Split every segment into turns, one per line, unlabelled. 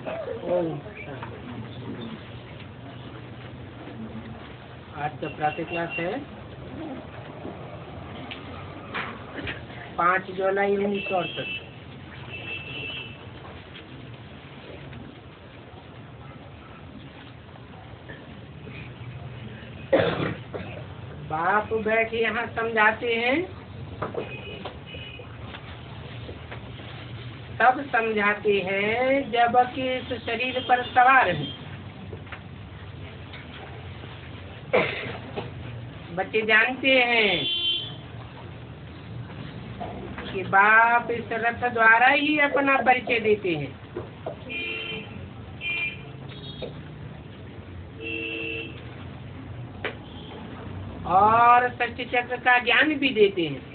आज का प्रातः क्लास है 5 जुलाई 1968। बाप बैठे यहाँ समझाते हैं, तब समझाते हैं जबकि इस शरीर पर सवार है। बच्चे जानते हैं कि बाप इस रथ द्वारा ही अपना परिचय देते हैं और सत्य चक्र का ज्ञान भी देते हैं।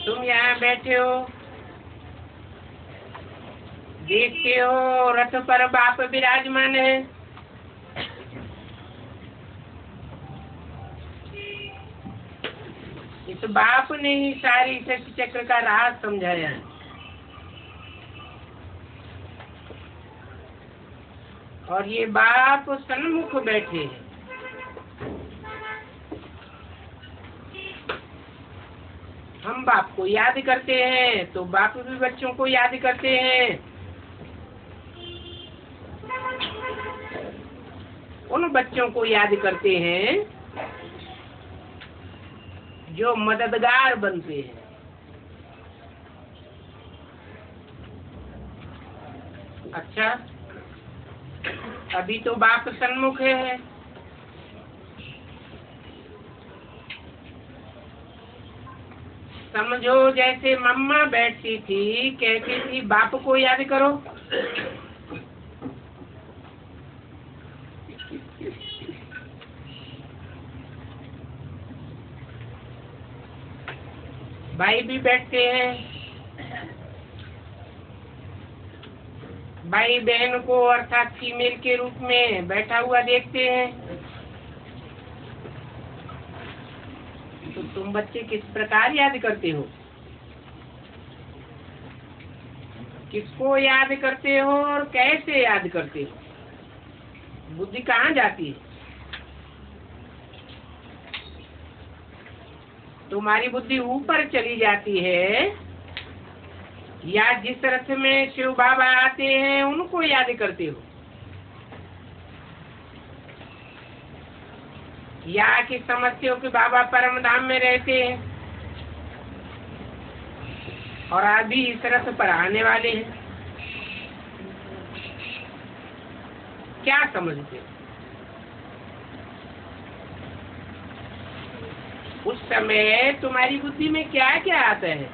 तुम यहाँ बैठे हो, देखते हो रथ पर बाप विराजमान है। इस बाप ने ही सारी सत्य चक्र का राज समझाया है। और ये बाप सन्मुख बैठे हैं। हम बाप को याद करते हैं तो बाप भी बच्चों को याद करते हैं। उन बच्चों को याद करते हैं जो मददगार बनते हैं। अच्छा, अभी तो बाप सन्मुख है, समझो जैसे मम्मा बैठती थी, कहती थी बाप को याद करो। भाई भी बैठते हैं, भाई बहन को अर्थात फीमेल के रूप में बैठा हुआ देखते हैं। तो तुम बच्चे किस प्रकार याद करते हो? किसको याद करते हो और कैसे याद करते हो? बुद्धि कहाँ जाती है? तुम्हारी बुद्धि ऊपर चली जाती है या जिस रथ में शिव बाबा आते हैं उनको याद करते हो, या कि समझते हो कि बाबा परम धाम में रहते हैं और अभी इस रथ पर आने वाले हैं? क्या समझते हो? उस समय तुम्हारी बुद्धि में क्या क्या आता है?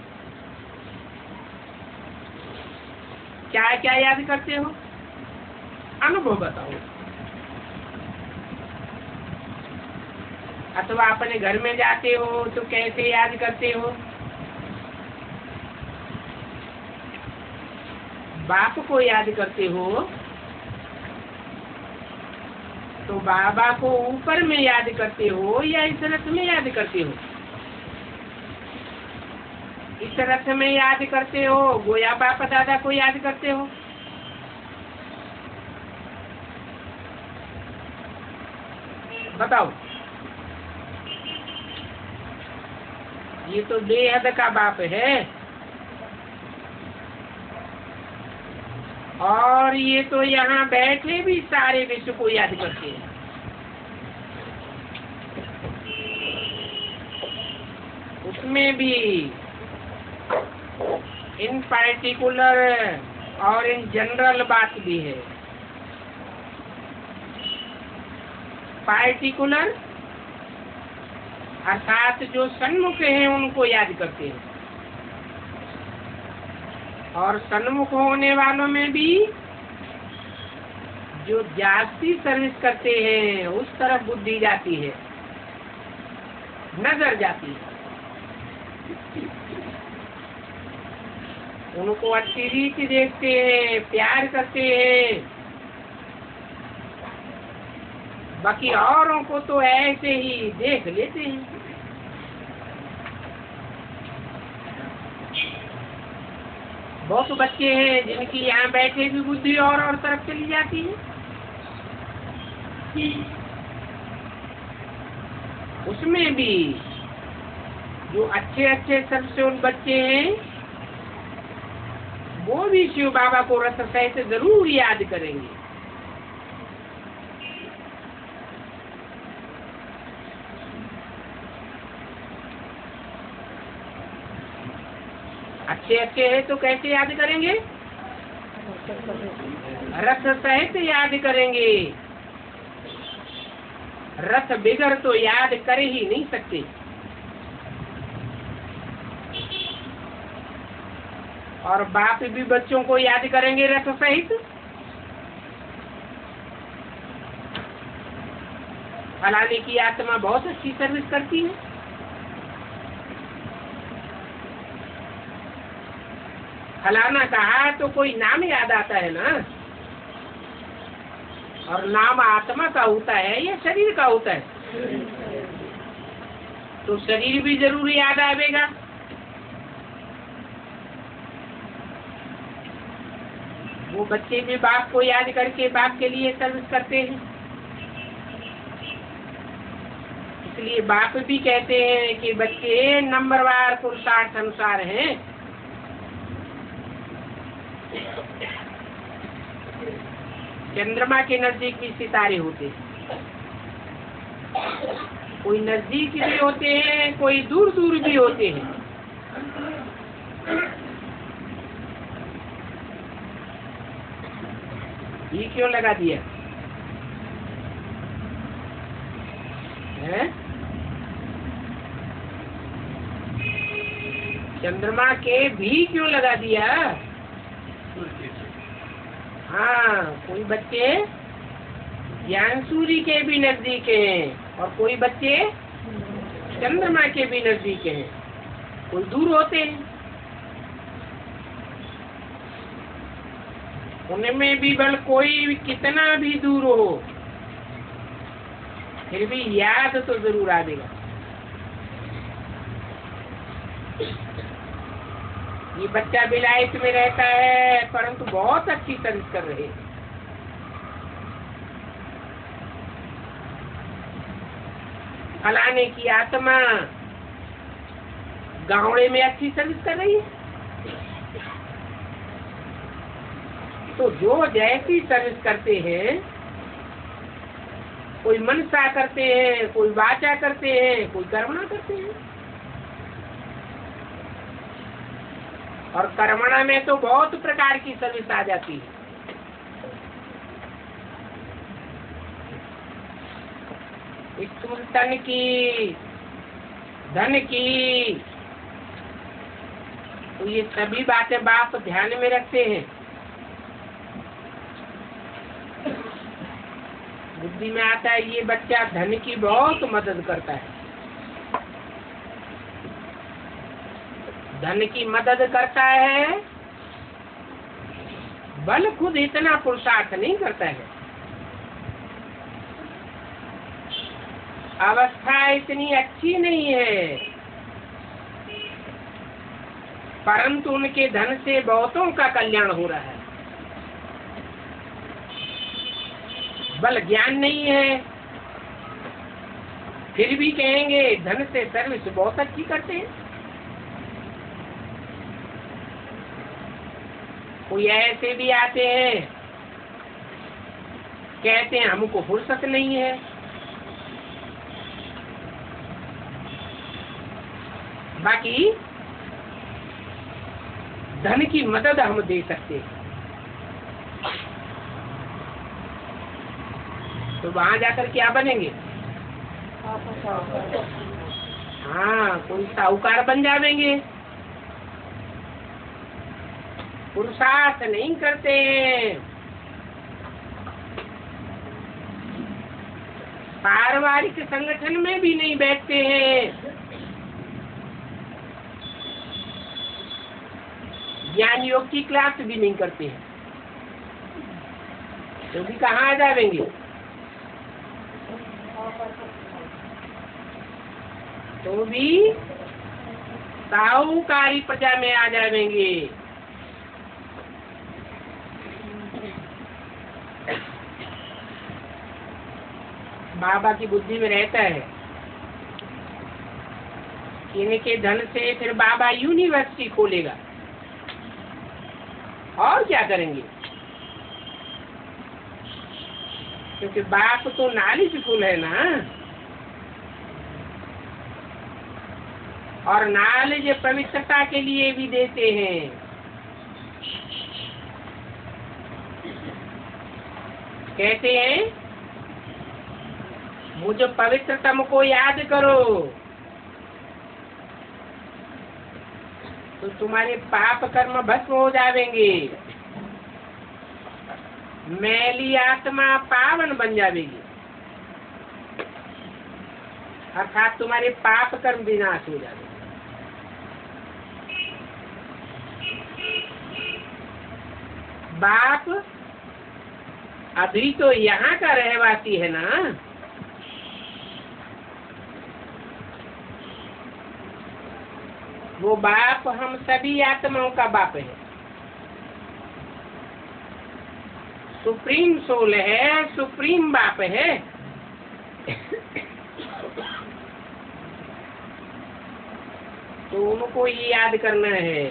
क्या क्या याद करते हो? अनुभव बताओ। अथवा अपने घर में जाते हो तो कैसे याद करते हो? बाप को याद करते हो तो बाबा को ऊपर में याद करते हो या इस रथ में याद करते हो? इस रथ में याद करते हो गोया बाप दादा को याद करते हो? बताओ। ये तो बेहद का बाप है और ये तो यहाँ बैठे भी सारे विश्व को याद करते हैं। उसमें भी इन पार्टिकुलर और इन जनरल बात भी है। पार्टिकुलर अर्थात जो सन्मुख हैं उनको याद करते हैं और सन्मुख होने वालों में भी जो जास्ती सर्विस करते हैं उस तरफ बुद्धि जाती है, नजर जाती है। उनको अच्छी रीति देखते हैं, प्यार करते हैं। बाकी औरों को तो ऐसे ही देख लेते हैं। बहुत बच्चे हैं जिनकी यहाँ बैठे भी बुद्धि और तरफ चली जाती है। उसमें भी जो अच्छे अच्छे सबसे उन बच्चे हैं वो भी शिव बाबा को रस सहित जरूर याद करेंगे। अच्छे अच्छे हैं तो कैसे याद करेंगे? रस सहित याद करेंगे। रस बिगर तो याद कर ही नहीं सकते। और बाप भी बच्चों को याद करेंगे रस सहित। फलाने की आत्मा बहुत अच्छी सर्विस करती है। फलाना कहा तो कोई नाम याद आता है ना। और नाम आत्मा का होता है या शरीर का होता है? तो शरीर भी जरूर याद आवेगा। वो बच्चे भी बाप को याद करके बाप के लिए सर्विस करते हैं। इसलिए बाप भी कहते हैं कि बच्चे नंबरवार पुरुषार्थ अनुसार हैं। चंद्रमा के नजदीक भी सितारे होते हैं। कोई नजदीक भी होते हैं, कोई दूर दूर भी होते हैं। ये क्यों लगा दिया है? चंद्रमा के भी क्यों लगा दिया? हाँ, कोई बच्चे ज्ञान सूर्य के भी नजदीक हैं और कोई बच्चे चंद्रमा के भी नजदीक हैं, कोई दूर होते हैं। उनमें भी बल कोई कितना भी दूर हो फिर भी याद तो जरूर आएगा। ये बच्चा विलायत में रहता है परंतु बहुत अच्छी सर्विस कर रहे हैं। फलाने की आत्मा गाँवड़े में अच्छी सर्विस कर रही है। तो जो जैसी सर्विस करते हैं, कोई मनसा करते हैं, कोई वाचा करते हैं, कोई कर्मणा करते हैं। और कर्मणा में तो बहुत प्रकार की सर्विस आ जाती है। तन की, धन की, तो ये सभी बातें बाप ध्यान में रखते हैं। बुद्धि में आता है ये बच्चा धन की बहुत मदद करता है। धन की मदद करता है, बल खुद इतना पुरुषार्थ नहीं करता है। अवस्था इतनी अच्छी नहीं है परंतु उनके धन से बहुतों का कल्याण हो रहा है। बल ज्ञान नहीं है फिर भी कहेंगे धन से सर्विस बहुत अच्छी करते हैं। कोई ऐसे भी आते हैं कहते हैं हमको फुर्सत नहीं है। बाकी धन की मदद हम दे सकते हैं। तो वहां जाकर क्या बनेंगे? हाँ, कोई साहूकार बन जाएंगे। पुरुषार्थ नहीं करते हैं, पारिवारिक संगठन में भी नहीं बैठते हैं, ज्ञान योग की क्लास भी नहीं करते हैं, तो भी कहाँ आ जाएंगे? तो भी साहूकारी प्रजा में आ जाएंगे। बाबा की बुद्धि में रहता है कि इनके धन से फिर बाबा यूनिवर्सिटी खोलेगा, और क्या करेंगे, क्योंकि बाप तो नॉलेजफुल है ना, और नॉलेज पवित्रता के लिए भी देते हैं। कहते हैं मुझ पवित्रतम को याद करो तो तुम्हारे पाप कर्म भस्म हो जाएंगे, मैली आत्मा पावन बन जाएगी, अर्थात तुम्हारे पाप कर्म विनाश हो जाएंगे। बाप अभी तो यहाँ का रहवासी है ना, वो बाप हम सभी आत्माओं का बाप है, सुप्रीम सोल है, सुप्रीम बाप है। तो उनको ये याद करना है,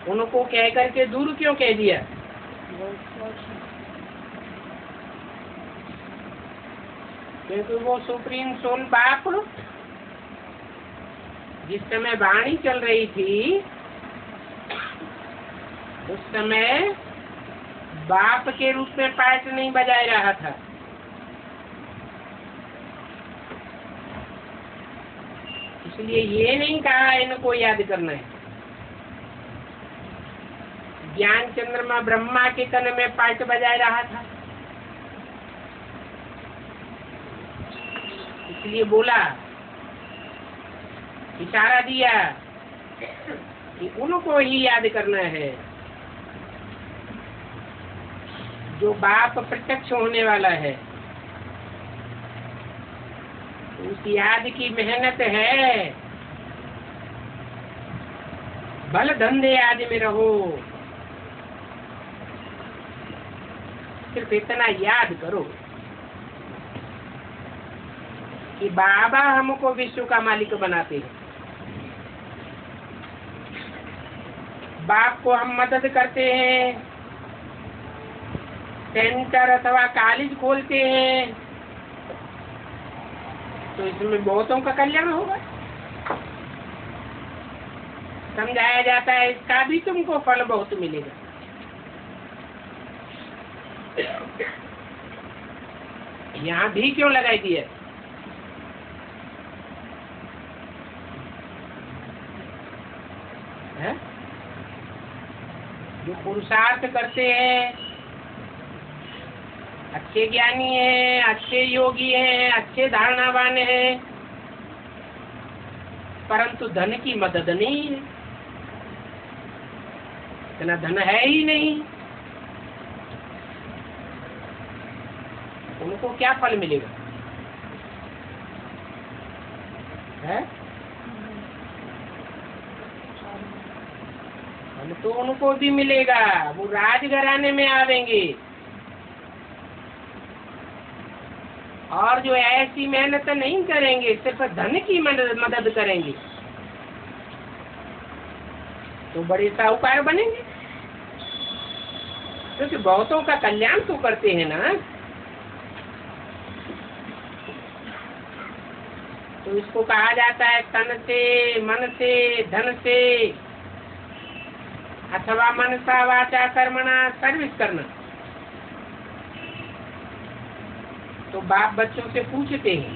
उनको कह करके दूर क्यों कह दिया? क्योंकि वो सुप्रीम सोल बाप जिस समय वाणी चल रही थी उस समय बाप के रूप में पार्ट नहीं बजाए रहा था, इसलिए ये नहीं कहा इनको याद करना है। ज्ञान चंद्रमा ब्रह्मा के तन में पार्ट बजाए रहा था, इसलिए बोला, इशारा दिया कि उनको ही याद करना है जो बाप प्रत्यक्ष होने वाला है। उस याद की मेहनत है, भल धंधे आदि में रहो, सिर्फ इतना याद करो कि बाबा हमको विश्व का मालिक बनाते हैं, बाप को हम मदद करते हैं, सेंटर अथवा कॉलेज खोलते हैं, तो इसमें बहुतों का कल्याण होगा। समझाया जाता है इसका भी तुमको फल बहुत मिलेगा। यहाँ भी क्यों लगाई दिया? है? जो पुरुषार्थ करते हैं, अच्छे ज्ञानी हैं, अच्छे योगी हैं, अच्छे धारणावान हैं, परंतु धन की मदद नहीं है, इतना धन है ही नहीं, उनको क्या फल मिलेगा? है? फल तो उनको भी मिलेगा, वो राजघराने में आवेंगे, और जो ऐसी मेहनत नहीं करेंगे, सिर्फ धन की मदद करेंगे, तो बड़े साहूकार बनेंगे, क्योंकि बहुतों का कल्याण तो करते हैं ना। तो इसको कहा जाता है तन से, मन से, धन से, अथवा मनसा वाचा कर्मणा सर्विस करना। तो बाप बच्चों से पूछते हैं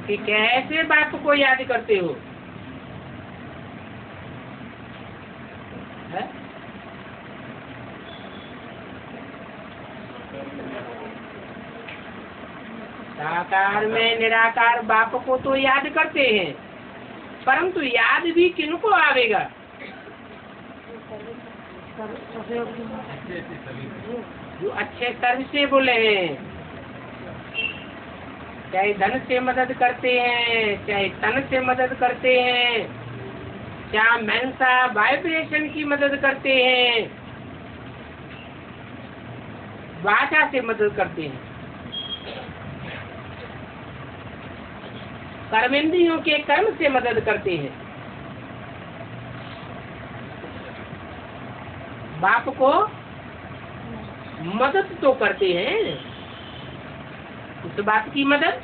कि कैसे बाप को याद करते हो? है? साकार में निराकार बाप को तो याद करते हैं, परंतु याद भी किनको आवेगा? जो अच्छे कर्म से बोले हैं, चाहे धन से मदद करते हैं, चाहे तन से मदद करते हैं, चाहे मेंसा वाइब्रेशन की मदद करते हैं, वाचा से मदद करते हैं, कर्मेंद्रियों के कर्म से मदद करते हैं। बाप को मदद तो करते हैं, उस बात की मदद,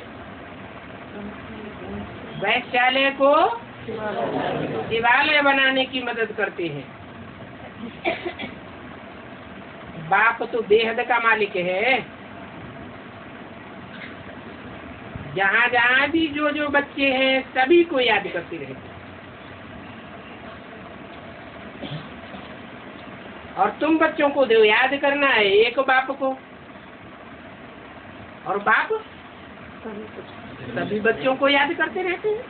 वैश्यालय को शिवालय बनाने की मदद करते हैं। बाप तो बेहद का मालिक है। जहाँ जहाँ भी जो जो बच्चे हैं सभी को याद करते रहते, और तुम बच्चों को दो याद करना है एक बाप को, और बाप सभी बच्चों को याद करते रहते हैं।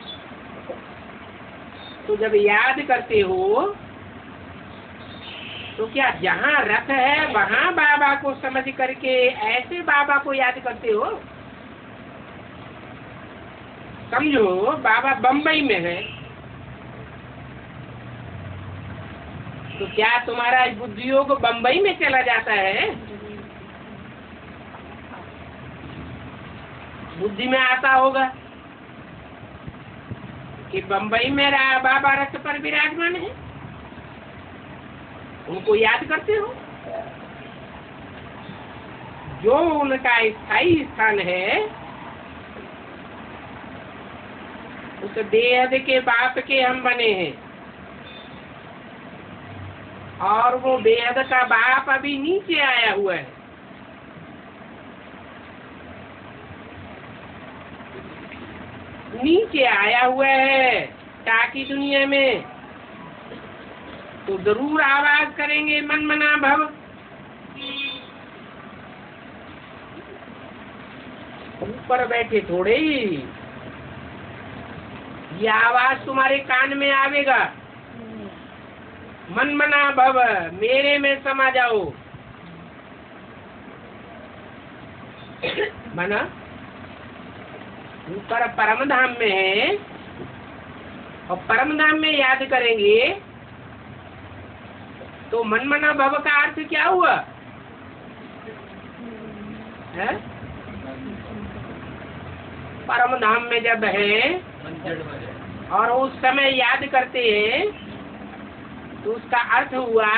तो जब याद करते हो तो क्या जहाँ रथ है वहाँ बाबा को समझ करके ऐसे बाबा को याद करते हो? समझो बाबा बम्बई में है, तो क्या तुम्हारा बुद्धियोग बम्बई में चला जाता है? बुद्धि में आता होगा कि बम्बई में बाबा रथ पर विराजमान है, उनको याद करते हो। जो उनका स्थायी स्थान है उस बेहद के बाप के हम बने हैं, और वो बेहद का बाप अभी नीचे आया हुआ है। नीचे आया हुआ है ताकि दुनिया में, तो जरूर आवाज करेंगे मन मना भव। ऊपर बैठे थोड़े ही ये आवाज तुम्हारे कान में आवेगा, मन मना भव, मेरे में समा जाओ। मना ऊपर परम धाम में है, और परम धाम में याद करेंगे तो मन मना भव का अर्थ क्या हुआ है? परम धाम में जब है और उस समय याद करते हैं तो उसका अर्थ हुआ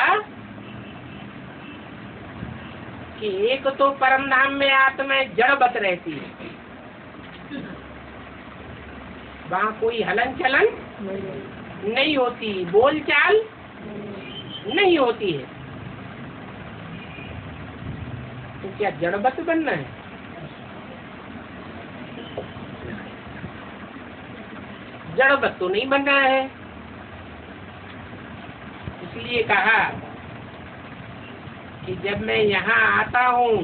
कि एक तो परम धाम में आत्मा जड़वत रहती है, वहाँ कोई हलन चलन नहीं होती, बोलचाल नहीं होती है। तो क्या जड़वत बनना है? जड़वत तो नहीं बनना है। इसलिए कहा कि जब मैं यहाँ आता हूँ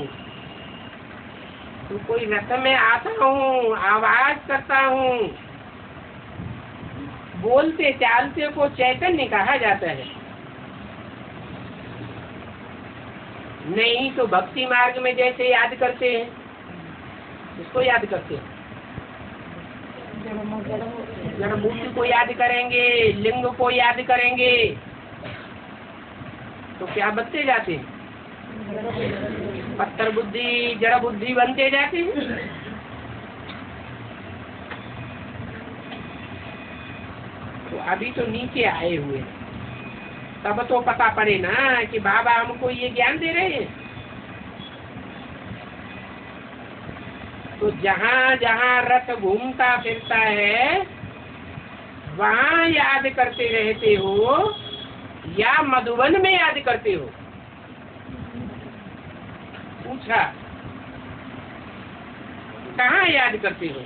तो कोई रथ में आता हूँ, आवाज करता हूँ, बोलते चालते को चैतन्य कहा जाता है। नहीं तो भक्ति मार्ग में जैसे याद करते हैं, उसको याद करते हैं, जड़ मूर्ति को याद करेंगे, लिंग को याद करेंगे, तो क्या बनते जाते हैं? पत्थर बुद्धि, जड़ बुद्धि बनते जाते हैं। तो अभी तो नीचे आए हुए, तब तो पता पड़े ना कि बाबा हमको ये ज्ञान दे रहे हैं। तो जहाँ जहाँ रथ घूमता फिरता है वहाँ याद करते रहते हो या मधुबन में याद करते हो? पूछा, कहाँ याद करते हो?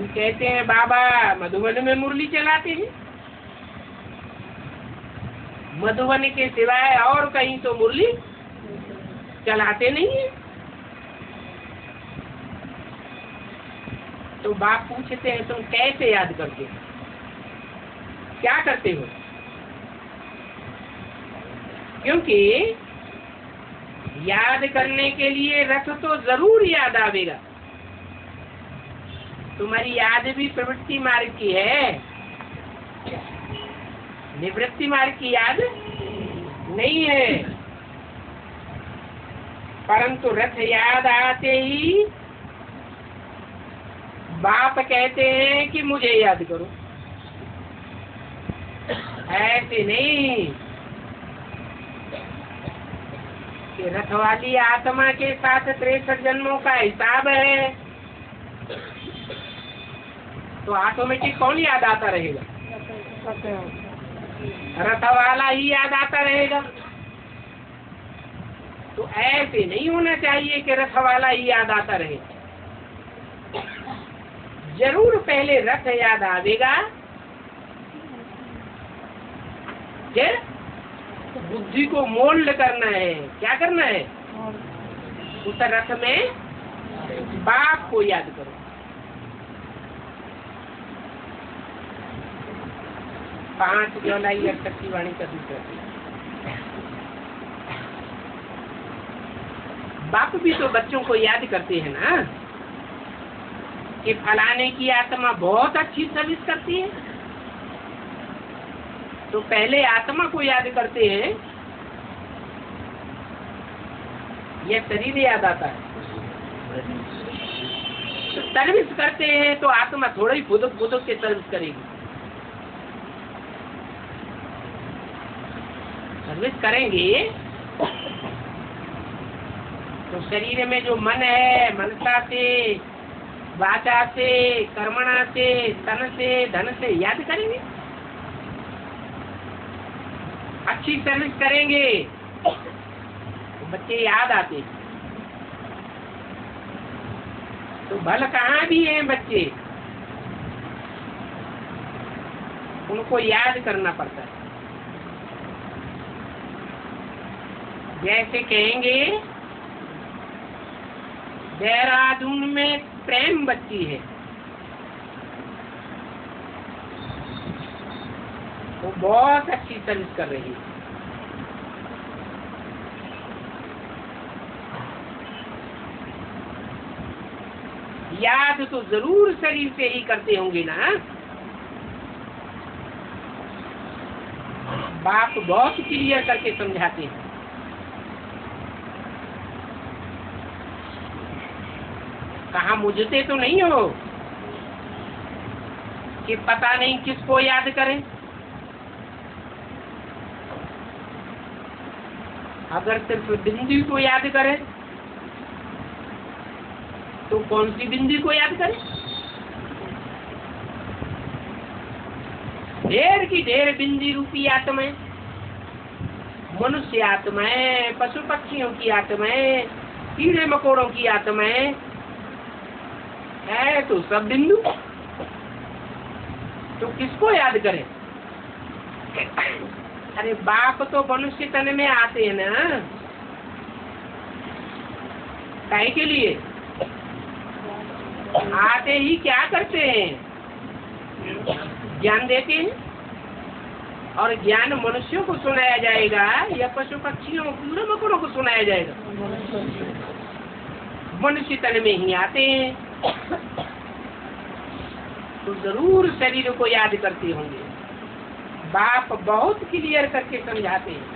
कहते हैं बाबा मधुबन में मुरली चलाते हैं। मधुबन के सिवाय और कहीं तो मुरली चलाते नहीं है। तो बाप पूछते हैं तुम कैसे याद करते हो, क्या करते हो? क्योंकि याद करने के लिए रथ तो जरूर याद आवेगा। तुम्हारी याद भी प्रवृत्ति मार्ग की है, निवृत्ति मार्ग की याद नहीं है, परंतु रथ याद आते ही बाप कहते हैं कि मुझे याद करो। ऐसे नहीं कि रथ वाली आत्मा के साथ 63 जन्मों का हिसाब है तो ऑटोमेटिक कौन याद आता रहेगा? रथ वाला ही याद आता रहेगा। तो ऐसे नहीं होना चाहिए कि रथ वाला ही याद आता रहे। जरूर पहले रथ याद आवेगा, फिर बुद्धि को मोल्ड करना है। क्या करना है? उस रथ में बाप को याद करो। पांच ज्वालाई और शक्ति वाणी का दूसरा। बाप भी तो बच्चों को याद करते हैं ना कि फलाने की आत्मा बहुत अच्छी सर्विस करती है, तो पहले आत्मा को याद करते हैं यह शरीर याद आता है। तो सर्विस करते हैं तो आत्मा थोड़ा ही फुदक फुदक के सर्विस करेगी। सर्विस करेंगे तो शरीर में जो मन है, मनसा से, वाचा से, कर्मणा से, तन से, धन से याद करेंगे। अच्छी सर्विस करेंगे तो बच्चे याद आते हैं। तो भल कहाँ भी हैं बच्चे, उनको याद करना पड़ता है। जैसे कहेंगे देहरादून में प्रेम बच्ची है, वो बहुत अच्छी सर्विस कर रही है। याद तो जरूर शरीर से ही करते होंगे ना। बाप बहुत क्लियर करके समझाते हैं। कहा मुझसे तो नहीं हो कि पता नहीं किसको याद करें। अगर सिर्फ बिंदी को याद करें तो कौन सी बिंदी को याद करें? ढेर की ढेर बिंदी रूपी आत्माएं, मनुष्य आत्माएं, पशु पक्षियों की आत्माएं, कीड़े मकोड़ों की आत्माएं है, तो सब बिंदु। तो किसको याद करें? अरे बाप तो मनुष्य तन में आते हैं ना, काहे के लिए आते ही क्या करते हैं? ज्ञान देते हैं। और ज्ञान मनुष्यों को सुनाया जाएगा या पशु पक्षियों कीड़े मकोड़ों को सुनाया जाएगा? मनुष्य तन में ही आते हैं। तो जरूर शरीर को याद करते होंगे। बाप बहुत क्लियर करके समझाते हैं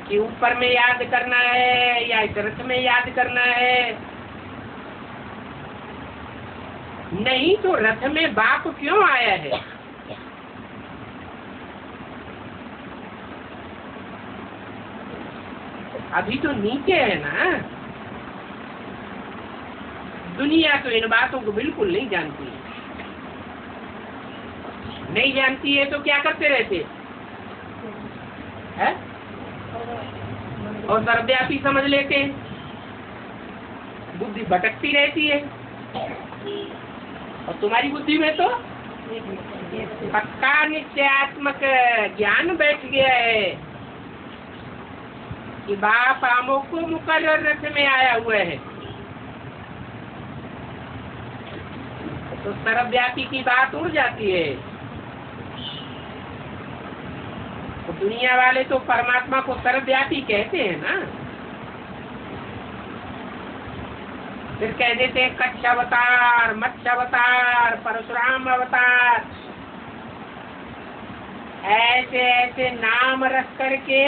कि ऊपर में याद करना है या इस रथ में याद करना है। नहीं तो रथ में बाप क्यों आया है? अभी तो नीचे है ना। दुनिया तो इन बातों को बिल्कुल नहीं जानती है। नहीं जानती है तो क्या करते रहते हैं? और सर्वव्यापी समझ लेते हैं। बुद्धि भटकती रहती है। और तुम्हारी बुद्धि में तो पक्का निश्चयात्मक ज्ञान बैठ गया है कि बाप आमों को मुकर्रर रथ में आया हुआ है। तो सर्वव्यापी की बात उड़ जाती है। तो दुनिया वाले तो परमात्मा को सर्वव्यापी कहते हैं ना। फिर कह देते हैं कच्छ अवतार, मत्स्य अवतार, परशुराम अवतार, ऐसे ऐसे नाम रख करके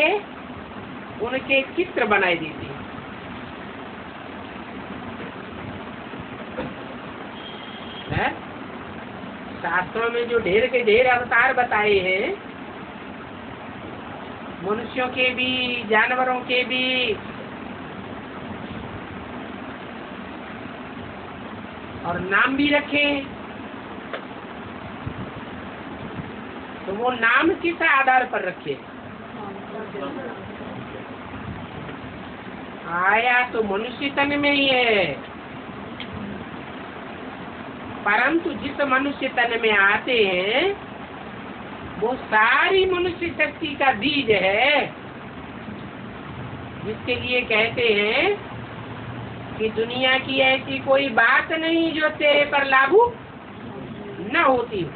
उनके चित्र बनाए देते हैं। शास्त्रों में जो ढेर के ढेर अवतार बताए हैं, मनुष्यों के भी, जानवरों के भी, और नाम भी रखे, तो वो नाम किस आधार पर रखे? आया तो मनुष्य तन में ही है, परंतु जिस मनुष्य तन में आते हैं वो सारी मनुष्य शक्ति का बीज है, जिसके लिए कहते हैं कि दुनिया की ऐसी कोई बात नहीं जो तेरे पर लागू न होती हो।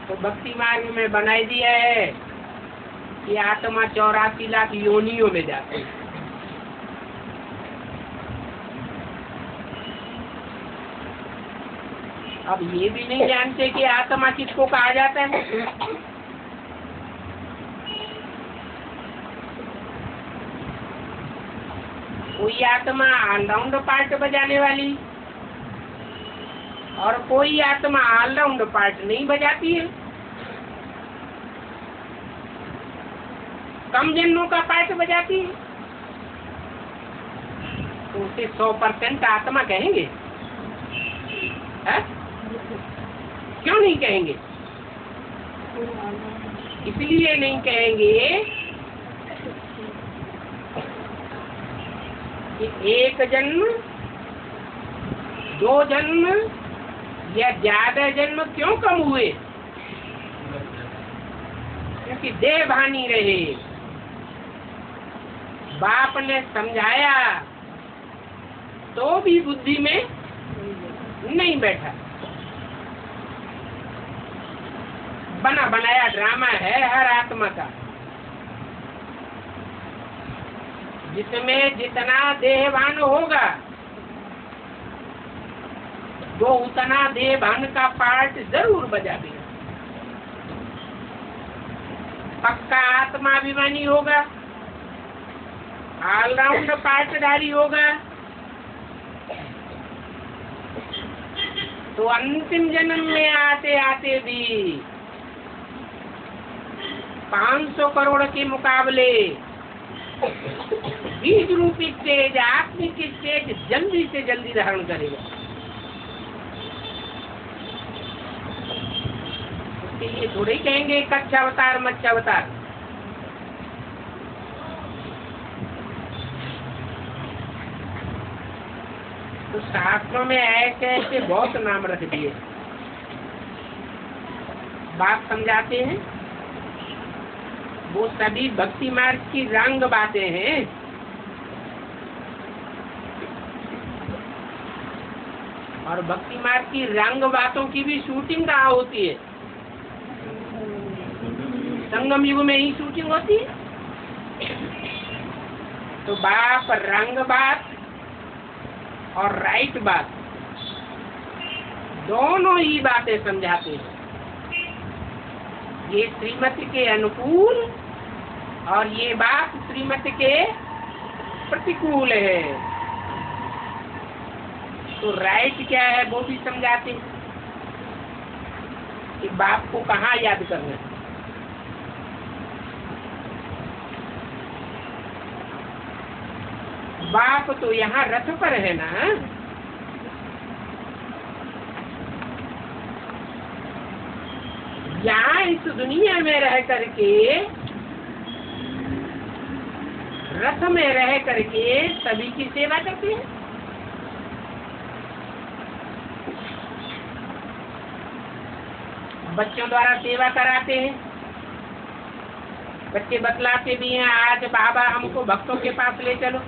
तो भक्ति मार्ग में बनाई दिया है कि आत्मा 84 लाख योनियों में जाते हैं। अब ये भी नहीं जानते कि आत्मा किसको कहा जाता है। कोई आत्मा ऑलराउंड पार्ट बजाने वाली और कोई आत्मा ऑलराउंड पार्ट नहीं बजाती है। कम जन्मों का पार्ट बजाती है, तो उसे 100% आत्मा कहेंगे? है? क्यों नहीं कहेंगे? इसलिए नहीं कहेंगे कि एक जन्म, 2 जन्म या ज्यादा जन्म क्यों कम हुए? क्योंकि देह भानी रहे। बाप ने समझाया तो भी बुद्धि में नहीं बैठा। बना बनाया ड्रामा है हर आत्मा का, जिसमें जितना देहभान होगा वो उतना देहभान का पार्ट जरूर बजा देगा। पक्का आत्माभिमानी होगा, ऑलराउंड पार्टधारी होगा, तो अंतिम जन्म में आते आते भी 500 करोड़ के मुकाबले बीज रूपी स्टेज, आत्मिक स्टेज जल्दी से जल्दी धारण करेगा। उसके लिए थोड़े ही कहेंगे कच्छ अवतार, मत्स्य अवतार। तो शास्त्रों में ऐसे ऐसे बहुत नाम रख दिए। बात समझाते हैं, वो सभी भक्ति मार्ग की रंग बातें हैं। और भक्ति मार्ग की रंग बातों की भी शूटिंग कहाँ होती है? संगम युग में ही शूटिंग होती है। तो बाप रंग बात और राइट बात दोनों ही बातें समझाते हैं। ये श्रीमत के अनुकूल और ये बात श्रीमत के प्रतिकूल है। तो राइट क्या है वो भी समझाते हैं कि बाप को कहाँ याद करना है। बाप तो यहाँ रथ पर है ना। यहाँ इस दुनिया में रह करके, रथ में रह करके सभी की सेवा करते हैं। बच्चों द्वारा सेवा कराते हैं। बच्चे बतलाते भी हैं, आज बाबा हमको भक्तों के पास ले चलो।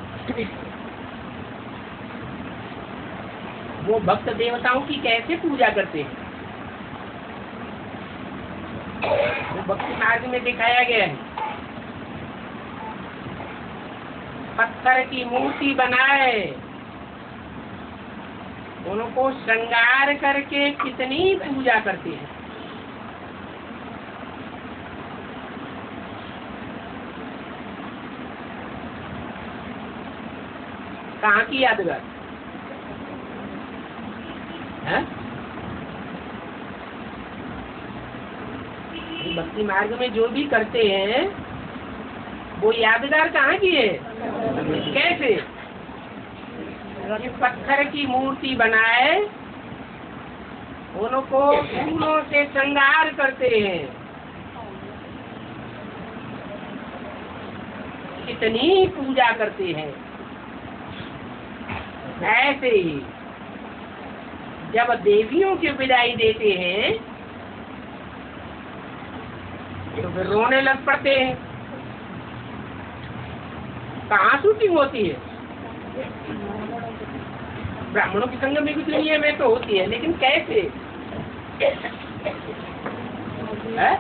वो भक्त देवताओं की कैसे पूजा करते हैं वो भक्ति मार्ग में दिखाया गया है। पत्थर की मूर्ति बनाए, उनको श्रृंगार करके कितनी पूजा करते हैं। कहाँ की यादगार है? भक्ति मार्ग में जो भी करते हैं वो यादगार कहाँ की है? कैसे? कि पत्थर की मूर्ति बनाए, उनको फूलों से श्रृंगार करते हैं, कितनी पूजा करते हैं। ऐसे ही जब देवियों की विदाई देते हैं तो फिर रोने लग पड़ते हैं। कहाँ शूटिंग होती है? ब्राह्मणों की संगम की दुनिया में तो होती है, लेकिन कैसे है?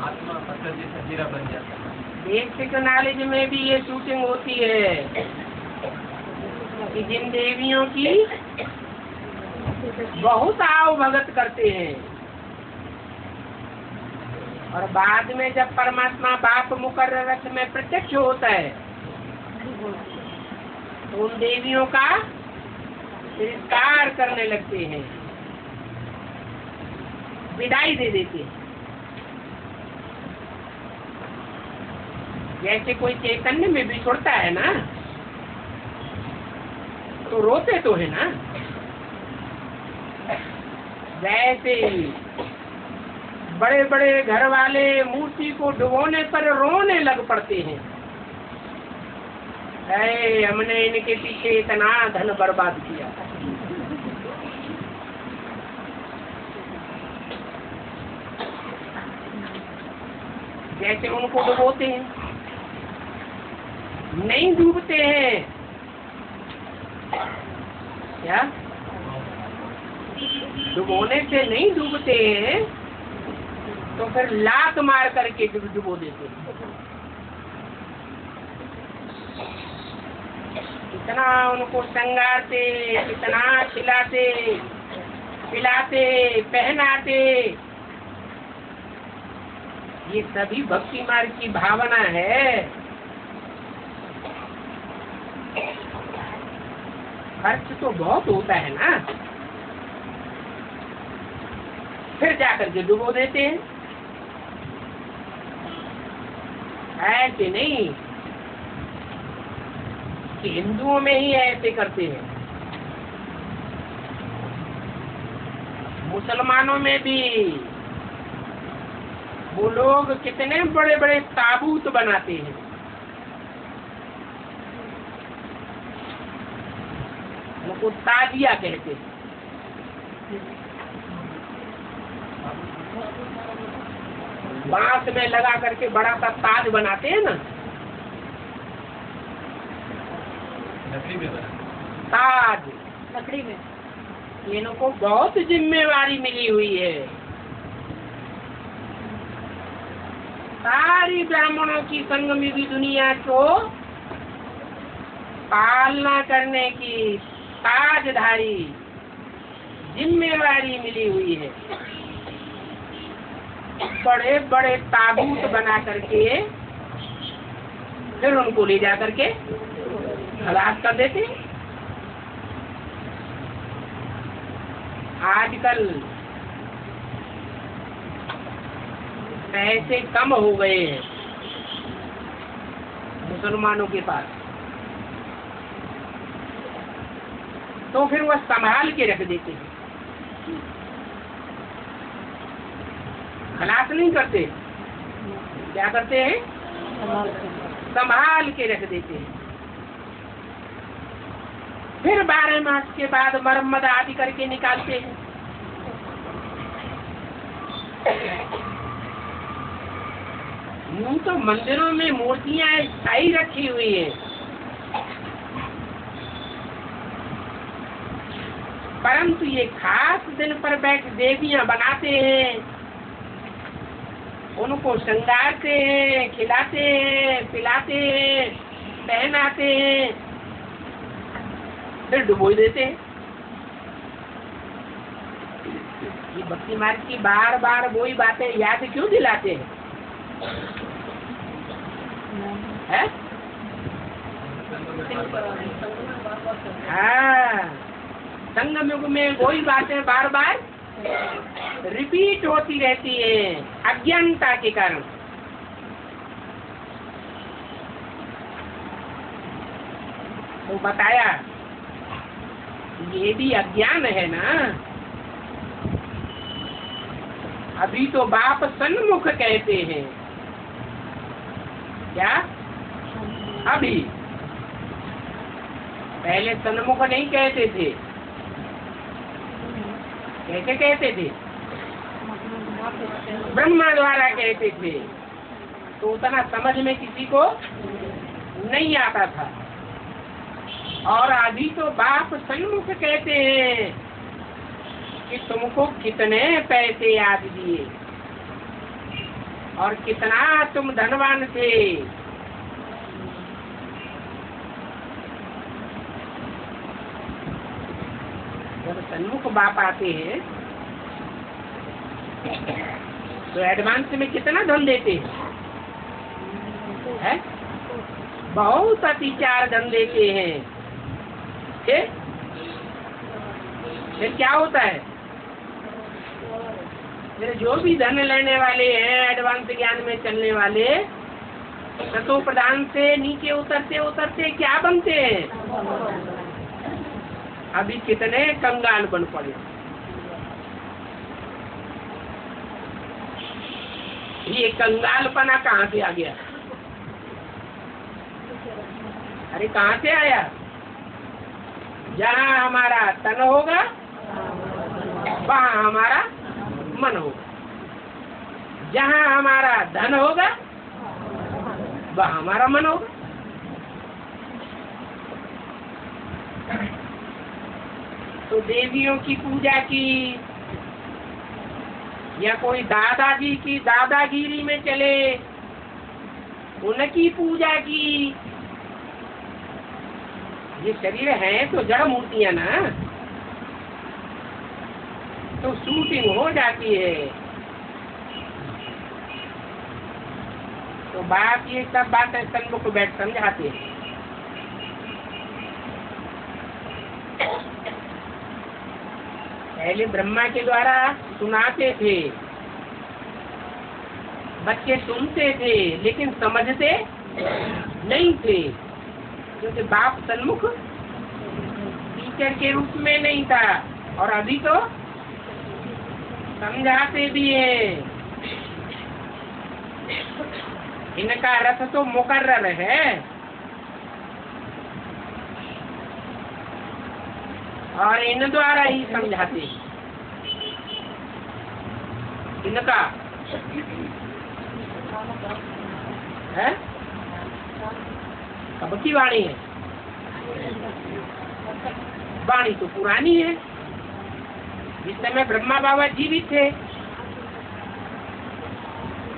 आत्मा पत्थर जैसा जीरा बन जाता है।
बेसिक नॉलेज में भी ये शूटिंग होती है कि जिन देवियों की बहुत आव भगत करते हैं और बाद में जब परमात्मा बाप मुकर्रर रथ में प्रत्यक्ष होता है तो उन देवियों का तिरस्कार करने लगते हैं, विदाई दे देते हैं। जैसे कोई चैतन्य में बिछुड़ता है ना तो रोते तो है ना, वैसे ही बड़े बड़े घर वाले मूर्ति को डुबोने पर रोने लग पड़ते हैं। हमने इनके पीछे इतना धन बर्बाद किया। जैसे उनको डुबोते हैं, नहीं डूबते हैं क्या? डुबोने से नहीं डूबते हैं तो फिर लात मार करके डुबो देते हैं। कितना उनको श्रृंगारते, कितना खिलाते पिलाते पहनाते, ये सभी भक्ति मार्ग की भावना है। खर्च तो बहुत होता है ना, फिर जाकर के डुबो देते हैं। ऐसे नहीं कि हिंदुओं में ही ऐसे करते हैं, मुसलमानों में भी वो लोग कितने बड़े बड़े ताबूत बनाते हैं। उनको ताजिया कहते हैं। बांस में लगा करके बड़ा सा ताज बनाते हैं ना,
लकड़ी में बना,
ताज लकड़ी में। इनको बहुत जिम्मेवारी मिली हुई है। सारी ब्राह्मणों की संगमी की दुनिया को पालना करने की ताजधारी जिम्मेवारी मिली हुई है। बड़े बड़े ताबूत बना करके फिर उनको ले जा करके खलास कर देते। आजकल पैसे कम हो गए हैं मुसलमानों के पास, तो फिर वह संभाल के रख देते हैं, खलास नहीं करते। क्या करते हैं? संभाल के रख देते हैं। फिर 12 मास के बाद मरम्मत आदि करके निकालते हैं। यूं तो मंदिरों में मूर्तियां स्थायी रखी हुई है, परंतु ये खास दिन पर बैठ देवियां बनाते हैं, उनको श्रृंगारते हैं, खिलाते हैं, पिलाते हैं, पहनाते हैं, फिर डुबो देते हैं। ये भक्ति मार्ग की बार बार वही बातें याद क्यों दिलाते हैं? है? हाँ, संगम युग में वही बातें बार बार रिपीट होती रहती है अज्ञानता के कारण। तो बताया ये भी अज्ञान है ना। अभी तो बाप सन्मुख कहते हैं। क्या? अभी पहले सन्मुख नहीं कहते थे। कैसे कहते थे? ब्रह्मा द्वारा कहते थे, तो उतना समझ में किसी को नहीं आता था। और अभी तो बाप सन्मुख कहते हैं कि तुमको कितने पैसे आज दिए और कितना तुम धनवान थे। जब सन्मुख बाप आते हैं तो एडवांस में कितना धन देते हैं? बहुत अतिचार धन देते हैं। फिर क्या होता है? फिर जो भी धन लेने वाले हैं, एडवांस ज्ञान में चलने वाले, तत्व प्रधान से नीचे उतरते उतरते क्या बनते हैं? अभी कितने कंगाल बन पड़े। ये कंगालपना कहाँ से आ गया? अरे कहाँ से आया? जहाँ हमारा तन होगा वहाँ हमारा मन होगा, जहाँ हमारा धन होगा वहाँ हमारा मन होगा। तो देवियों की पूजा की या कोई दादाजी की दादागिरी में चले, उनकी पूजा की। ये शरीर है तो जड़ मूर्तियां ना, तो शूटिंग हो जाती है। तो बात ये सब बातें सन्मुख बैठ समझाते हैं। पहले ब्रह्मा के द्वारा सुनाते थे, बच्चे सुनते थे लेकिन समझते नहीं थे, क्योंकि बाप सन्मुख टीचर के रूप में नहीं था। और अभी तो समझाते भी है। इनका रथ तो मुकर्रर है, और इन द्वारा ही समझाते हैं। इनका है कब की वाणी है? वाणी तो पुरानी है, जिस समय ब्रह्मा बाबा जीवित थे।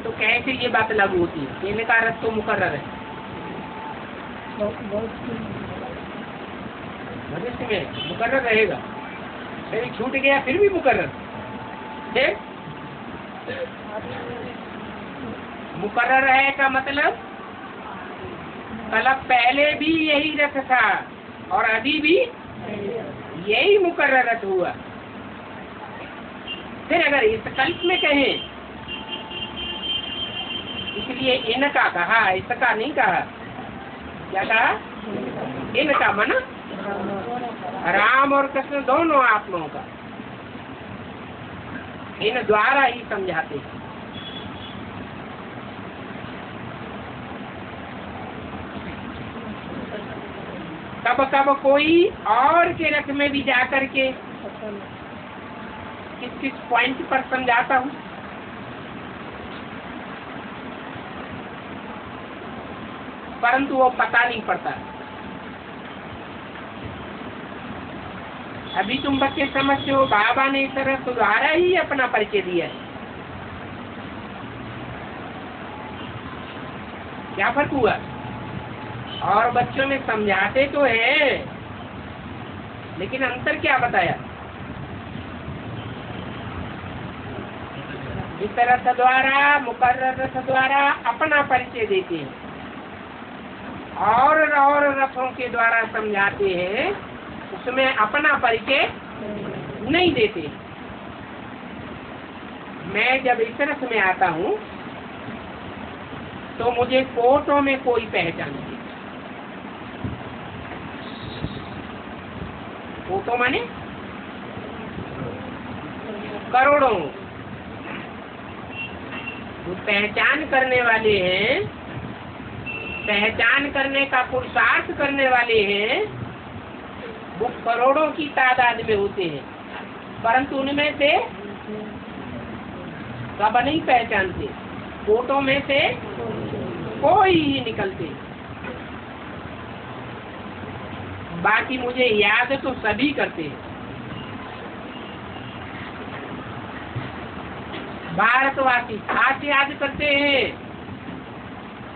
तो कैसे ये बात लागू होती है? इनका रथ तो मुकर्रर है। भविष्य में मुकर्रर रहेगा। फिर छूट गया फिर भी मुकर्रर है। मुकर्रर है का मतलब कल पहले भी यही रथ था और अभी भी यही मुकर्रर रथ हुआ। फिर अगर इस कल्प में कहें, इसलिए इनका कहा, इसका नहीं कहा। क्या कहा? इनका मना राम और कृष्ण दोनों आत्माओं का। इन द्वारा ही समझाते हैं। कब कब कोई और के रथ में भी जाकर के किस किस पॉइंट पर समझाता हूँ। परंतु वो पता नहीं पड़ता। अभी तुम बच्चे समझते हो बाबा ने इस तरह द्वारा ही अपना परिचय दिया है। क्या फर्क हुआ? और बच्चों में समझाते तो है, लेकिन अंतर क्या बताया? इस रथ द्वारा, मुकर्रर रथ द्वारा अपना परिचय देते हैं, और रथों के द्वारा समझाते हैं, उसमें अपना परिचय नहीं देते। मैं जब इस रथ में आता हूँ तो मुझे कोटों में कोई पहचान नहीं। कोटों माने करोड़ों। जो पहचान करने वाले हैं, पहचान करने का पुरुषार्थ करने वाले हैं, वो करोड़ों की तादाद में होते हैं, परंतु उनमें से सब नहीं पहचानते। कोटों में से कोई ही निकलते। बाकी मुझे याद तो सभी करते हैं। भारतवासी खास याद करते हैं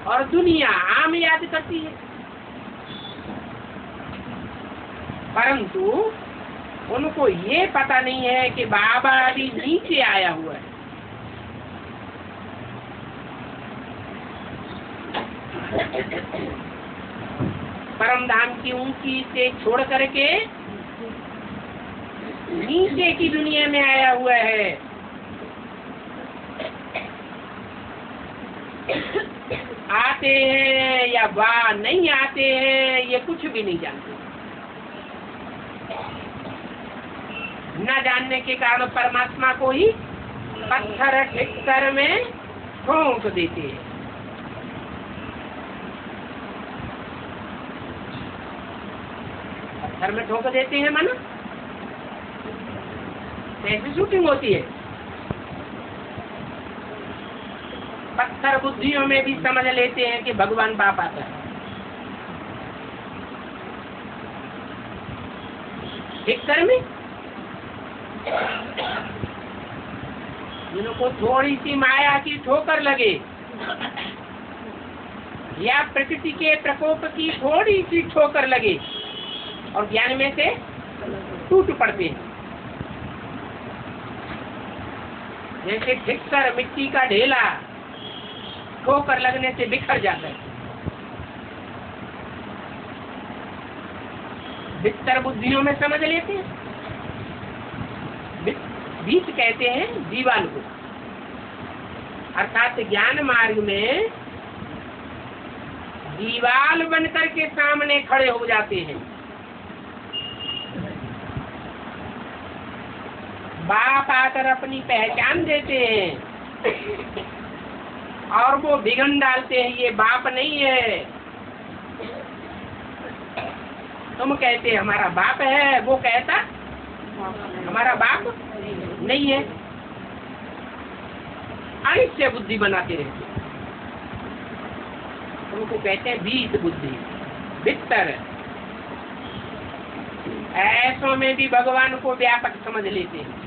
और दुनिया आम याद करती है, परंतु उनको ये पता नहीं है कि बाबा अभी नीचे आया हुआ है। परम धाम की ऊंची से छोड़ करके नीचे की दुनिया में आया हुआ है। आते हैं या नहीं आते हैं, ये कुछ भी नहीं जानते। न जानने के कारण परमात्मा को ही पत्थर ठिक्कर में ठोक देते हैं। पत्थर में ठोक देते हैं माना कैसी शूटिंग होती है। पत्थर बुद्धियों में भी समझ लेते हैं कि भगवान बाप आता है। ठिक्कर में जिनको थोड़ी सी माया की ठोकर लगे या प्रकृति के प्रकोप की थोड़ी सी ठोकर लगे और ज्ञान में से टूट पड़ते हैं। जैसे ठिक्कर मिट्टी का ढेला ठोकर लगने से बिखर जाता है। बिस्तर बुद्धियों में समझ लेते हैं। बीच कहते हैं दीवाल को, अर्थात ज्ञान मार्ग में दीवाल बनकर के सामने खड़े हो जाते हैं। बाप आकर अपनी पहचान देते हैं और वो विघन डालते हैं, ये बाप नहीं है। तुम कहते हमारा बाप है, वो कहता हमारा बाप नहीं है। अनिश्चय बुद्धि बनाते रहते, उनको कहते हैं बीज बुद्धि, बिस्तर। ऐसों में भी भगवान को व्यापक समझ लेते हैं।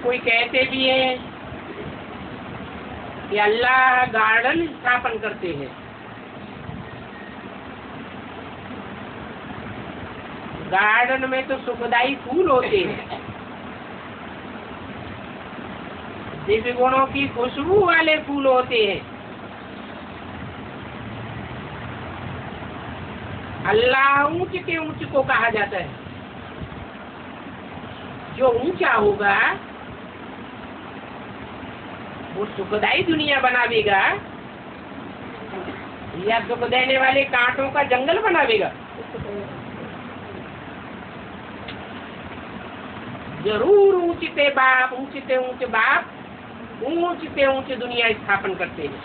कोई कहते भी है कि अल्लाह गार्डन स्थापन करते हैं। गार्डन में तो सुखदायी फूल होते हैं, दिव्य गुणों की खुशबू वाले फूल होते हैं। अल्लाह ऊंच के ऊंच को कहा जाता है। जो ऊंचा होगा वो सुखदायी दुनिया बनावेगा या सुख देने वाले कांटों का जंगल बनावेगा? जरूर ऊंचते बाप, ऊंचते ऊंचे बाप ऊंचते ऊंचे दुनिया स्थापन करते हैं।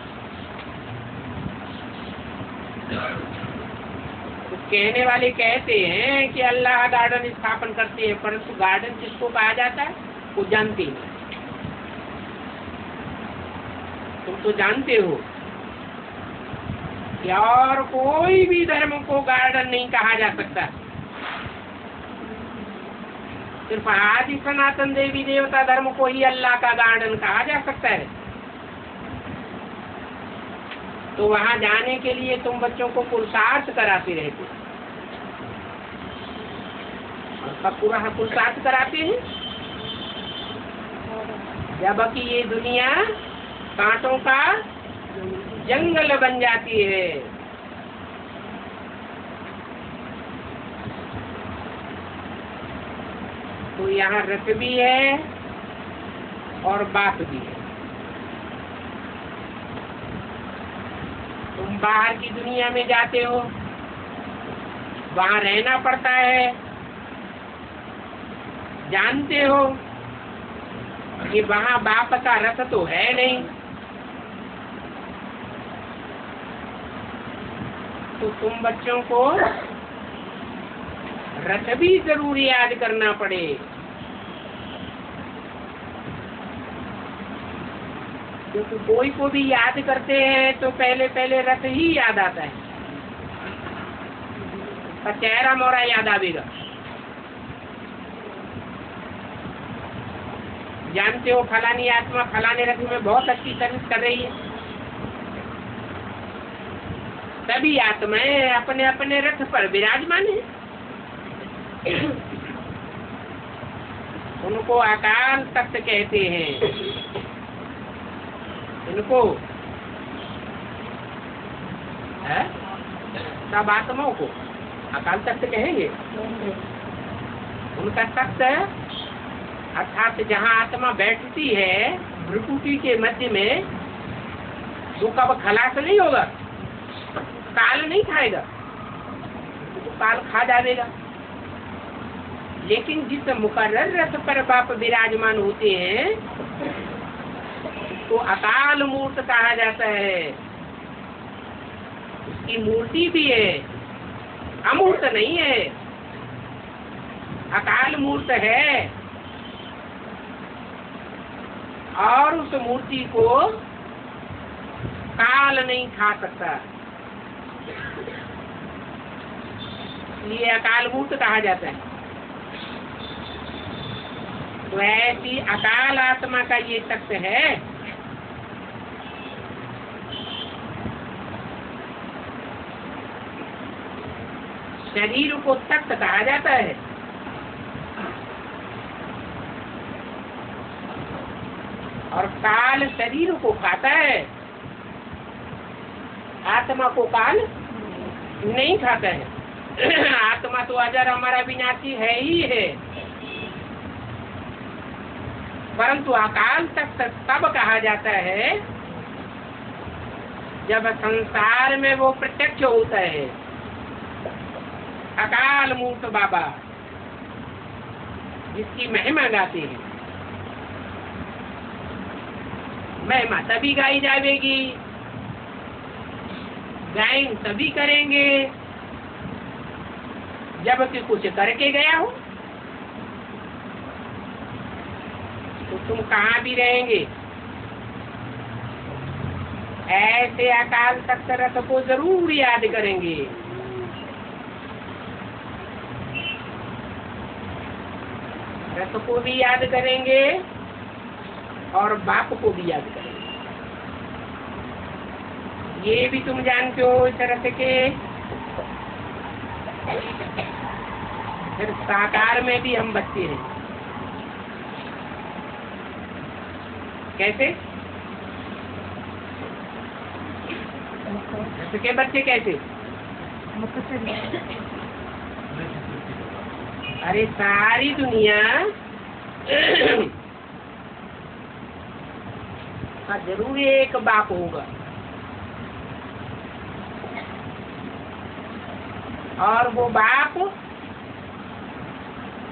तो कहने वाले कहते हैं कि अल्लाह गार्डन स्थापन करते हैं, परंतु गार्डन जिसको कहा जाता है वो जानते नहीं। तुम तो जानते हो कि और कोई भी धर्म को गार्डन नहीं कहा जा सकता। सिर्फ आदि सनातन देवी देवता धर्म को ही अल्लाह का गार्डन कहा जा सकता है। तो वहां जाने के लिए तुम बच्चों को पुरुषार्थ कराते रहते और कब पूरा पुरुषार्थ कराते हैं? जबकि ये दुनिया कांटों का जंगल बन जाती है। तो यहाँ रथ भी है और बाप भी है। तुम बाहर की दुनिया में जाते हो, वहाँ रहना पड़ता है, जानते हो कि वहाँ बाप का रथ तो है नहीं, तो तुम बच्चों को रथ भी जरूर याद करना पड़े। क्योंकि कोई को भी याद करते हैं तो पहले पहले रथ ही याद आता है, पर चेहरा मोरा याद आवेगा। जानते हो फलानी आत्मा फलाने रथ में बहुत अच्छी सर्विस कर रही है। सभी आत्माएं अपने अपने रथ पर विराजमान है। उनको अकाल तख्त कहते हैं। इनको सब आत्माओं को अकाल तख्त कहेंगे। उनका तख्त अर्थात जहाँ आत्मा बैठती है भ्रुकुटी के मध्य में, वो कब खलास नहीं होगा, काल नहीं खाएगा, तो काल खा जाएगा। लेकिन जिस मुकर्रर रथ पर बाप विराजमान होते हैं तो अकाल मूर्त कहा जाता है। उसकी मूर्ति भी है, अमूर्त नहीं है, अकाल मूर्त है। और उस मूर्ति को काल नहीं खा सकता, इसलिए अकाल मूर्त कहा जाता है। तो ऐसी अकाल आत्मा का ये तख्त है। शरीर को तख्त कहा जाता है। और काल शरीर को खाता है, आत्मा को काल नहीं खाता है। आत्मा तो अजर हमारा विनाशी है ही है, परंतु अकाल तख्त तब कहा जाता है जब संसार में वो प्रत्यक्ष होता है। अकाल मूर्त बाबा जिसकी महिमा गाते हैं, महिमा तभी गाई जाएगी, गायन तभी करेंगे जब कि कुछ करके गया हो। तो तुम कहाँ भी रहेंगे, ऐसे अकाल तख्त रथ को जरूर याद करेंगे। रथ को भी याद करेंगे और बाप को भी याद करेंगे। ये भी तुम जानते हो इस रथ के फिर साकार में भी हम बच्चे हैं। कैसे? रथ के बच्चे कैसे? अरे सारी दुनिया का जरूर एक बाप होगा, और वो बाप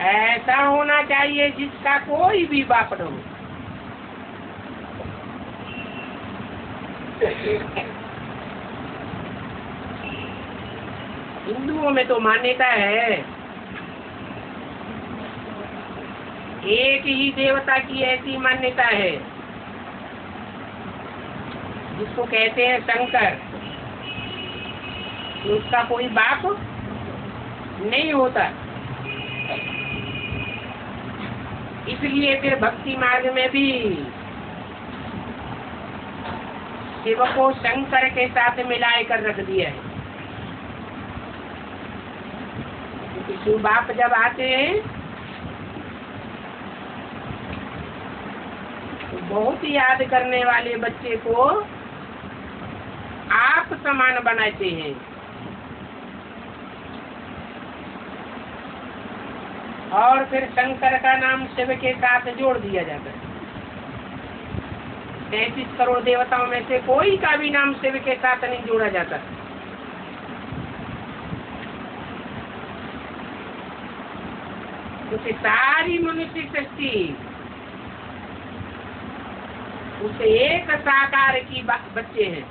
ऐसा होना चाहिए जिसका कोई भी बाप न हो। हिंदुओं में तो मान्यता है एक ही देवता की ऐसी मान्यता है जिसको कहते हैं शंकर। उसका कोई बाप नहीं होता। इसलिए फिर भक्ति मार्ग में भी शिव को शंकर के साथ मिलाए कर रख दिया है। क्योंकि शिव बाप जब आते हैं तो बहुत याद करने वाले बच्चे को आप समान बनाते हैं। और फिर शंकर का नाम शिव के साथ जोड़ दिया जाता है। 33 करोड़ देवताओं में से कोई का भी नाम शिव के साथ नहीं जोड़ा जाता। क्योंकि सारी मनुष्य सृष्टि उस एक साकार की बच्चे हैं।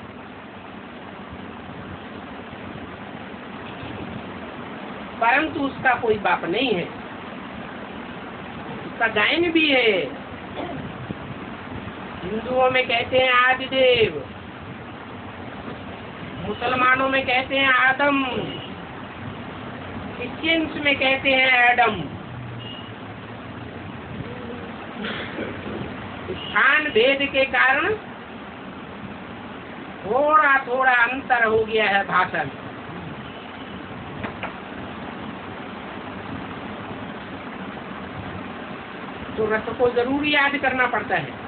परंतु उसका कोई बाप नहीं है। उसका गायन भी है। हिंदुओं में कहते हैं आदिदेव, मुसलमानों में कहते हैं आदम, क्रिश्चियंस में कहते हैं एडम। स्थान भेद के कारण थोड़ा थोड़ा अंतर हो गया है भाषा में। तो रस को जरूर याद करना पड़ता है।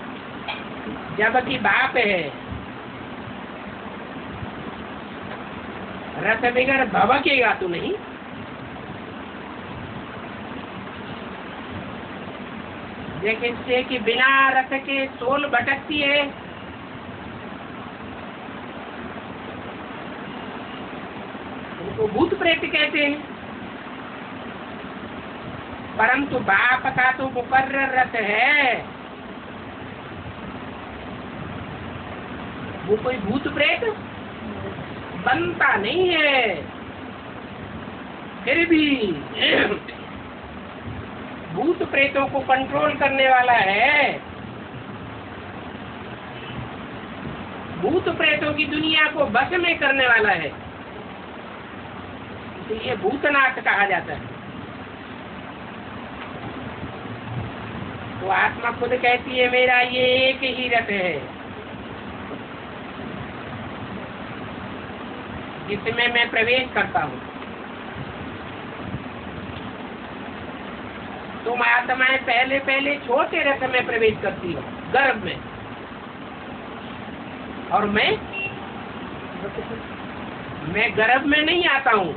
जबकि बाप है, रस बिगर भवकेगा तो नहीं। जैसे कि बिना रस के सोल भटकती है, उनको भूत प्रेत कहते हैं। परंतु बाप का तो मुकर्रर रस है, वो कोई भूत प्रेत बनता नहीं है। फिर भी भूत प्रेतों को कंट्रोल करने वाला है। भूत प्रेतों की दुनिया को बस में करने वाला है। इसलिए भूतनाथ कहा जाता है। तो आत्मा खुद कहती है मेरा ये एक ही रथ है जिसमें मैं प्रवेश करता हूँ। तुम आत्माएं पहले पहले छोटे रथ में प्रवेश करती हो, गर्भ में, और मैं गर्भ में नहीं आता हूँ।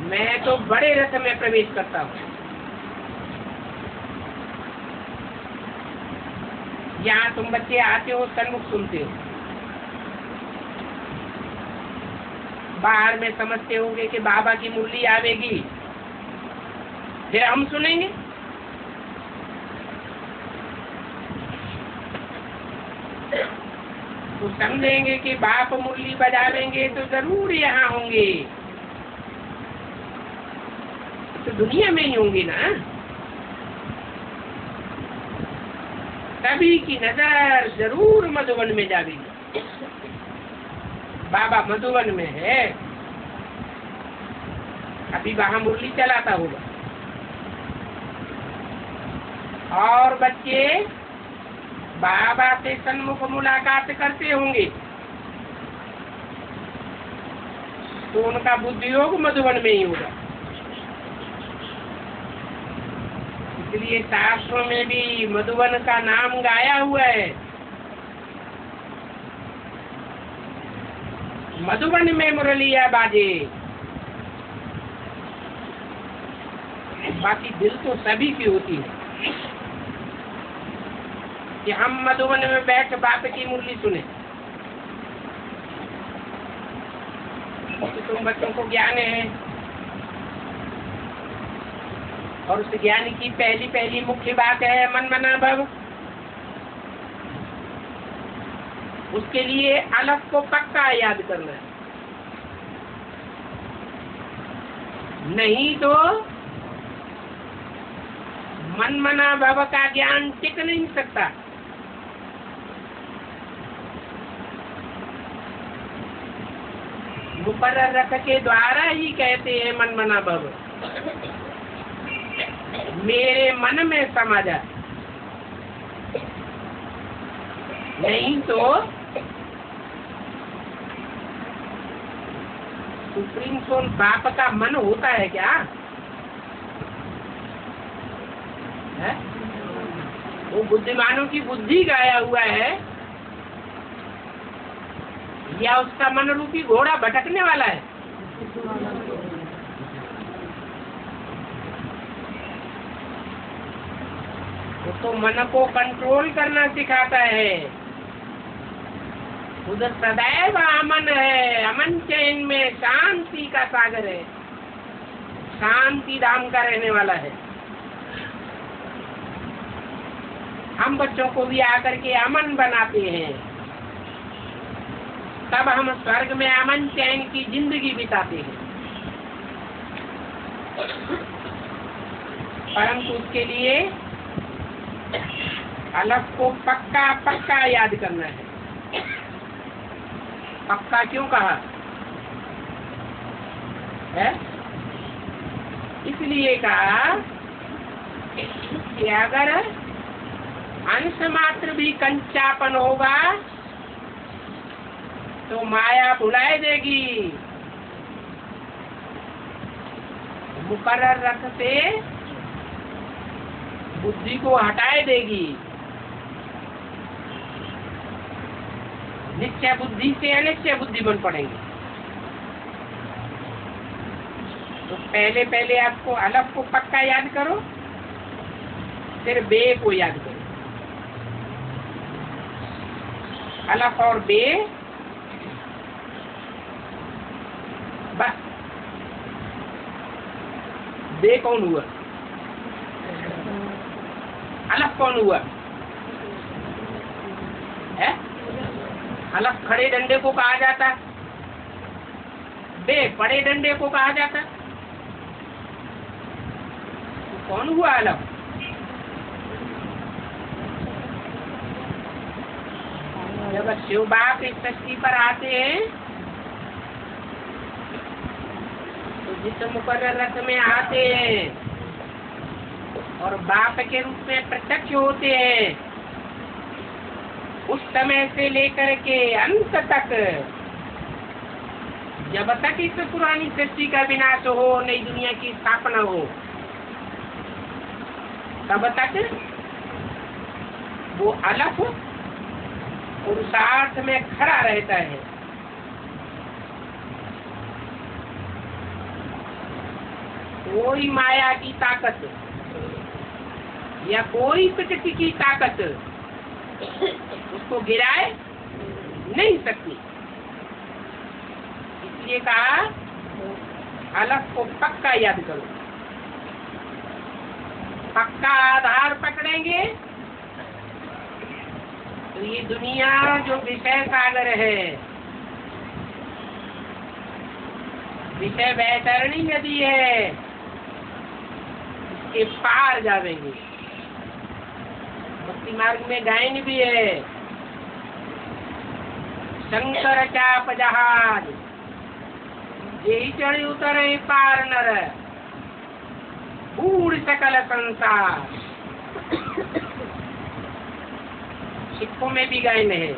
मैं तो बड़े रथ में प्रवेश करता हूँ। यहाँ तुम बच्चे आते हो, सन्मुख सुनते हो, बाहर में समझते होंगे कि बाबा की मुरली आवेगी, फिर हम सुनेंगे। तो समझेंगे कि बाप मुरली बजावेंगे तो जरूर यहाँ होंगे, तो दुनिया में ही होंगी ना। सभी की नजर जरूर मधुबन में जाएगी। बाबा मधुबन में है, अभी वहां मुरली चलाता होगा। और बच्चे बाबा से सन्मुख मुलाकात करते होंगे तो उनका बुद्धि योग मधुबन में ही होगा। इसलिए शास्त्रों में भी मधुबन का नाम गाया हुआ है। मधुबन में मुरलिया बाजे। बाकी दिल तो सभी की होती है कि हम मधुबन में बैठ बाप की मुरली सुने। तो तुम बच्चों को ज्ञान है, और उस ज्ञान की पहली पहली मुख्य बात है मन मना भव। उसके लिए अलग को पक्का याद करना है, नहीं तो मन मना भव का ज्ञान टिक नहीं सकता। मुकर्रर रख के द्वारा ही कहते हैं मन मना भव। मेरे मन में समा जाए, नहीं तो सुप्रीम सोल बाप का मन होता है क्या? है? वो बुद्धिमानों की बुद्धि गाया हुआ है या उसका मन रूपी घोड़ा भटकने वाला है? वो तो मन को कंट्रोल करना सिखाता है। उधर सदैव अमन है, अमन चैन में शांति का सागर है, शांति धाम का रहने वाला है। हम बच्चों को भी आकर के अमन बनाते हैं, तब हम स्वर्ग में अमन चैन की जिंदगी बिताते हैं। परंतु उसके लिए अलग को पक्का पक्का याद करना है। पक्का क्यों कहा है? इसलिए कहा कि अगर अंश मात्र भी कंचापन होगा तो माया भुलाए देगी। मुकर्रर रख से बुद्धि को हटाए देगी। निश्चय बुद्धि से अनिश्चय बुद्धि बन पड़ेंगे। तो पहले पहले आपको अलग को पक्का याद करो, फिर बे को याद करो। अलग और बे, बस। बे कौन हुआ? अलग कौन हुआ है? अलग खड़े डंडे को कहा जाता, बे पड़े डंडे को कहा जाता। तो कौन हुआ अलग? जब शिव बाप इस सृष्टि पर आते हैं तो जिस मुकर्रर रथ में आते हैं और बाप के रूप में प्रत्यक्ष होते हैं, उस समय से लेकर के अंत तक, जब तक इस पुरानी सृष्टि का विनाश हो, नई दुनिया की स्थापना हो, तब तक वो अलग पुरुषार्थ में खड़ा रहता है। कोई माया की ताकत या कोई प्रकृति की ताकत उसको गिराए नहीं सकती। इसलिए कहा अलग को पक्का याद करो। पक्का आधार पकड़ेंगे तो ये दुनिया जो विषय सागर है, विषय वैतरणी नदी है, इसके पार जावेंगे। भक्ति मार्ग में गायन भी है, शंकर चाप जहाज यही चढ़ी उतरे पार नर, बूढ़ सकल संसार। सिखों में भी गायन है,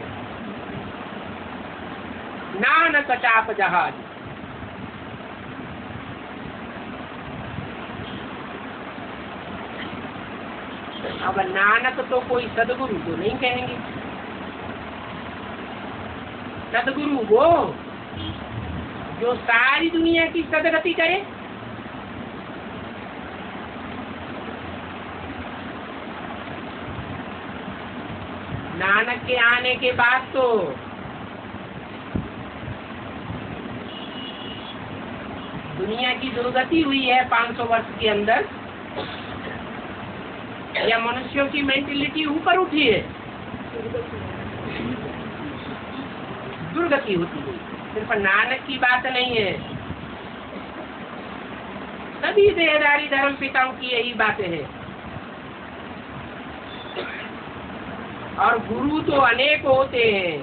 नानक चाप जहाज। अब नानक तो कोई सदगुरु को नहीं कहेंगे। सदगुरु वो जो सारी दुनिया की सदगति करे। नानक के आने के बाद तो दुनिया की दुर्गति हुई है 500 वर्ष के अंदर, या मनुष्यों की मेंटेलिटी ऊपर उठी है, दुर्गति होती है। सिर्फ नानक की बात नहीं है, सभी देहधारी धर्म पिताओं की यही बातें हैं। और गुरु तो अनेक होते हैं।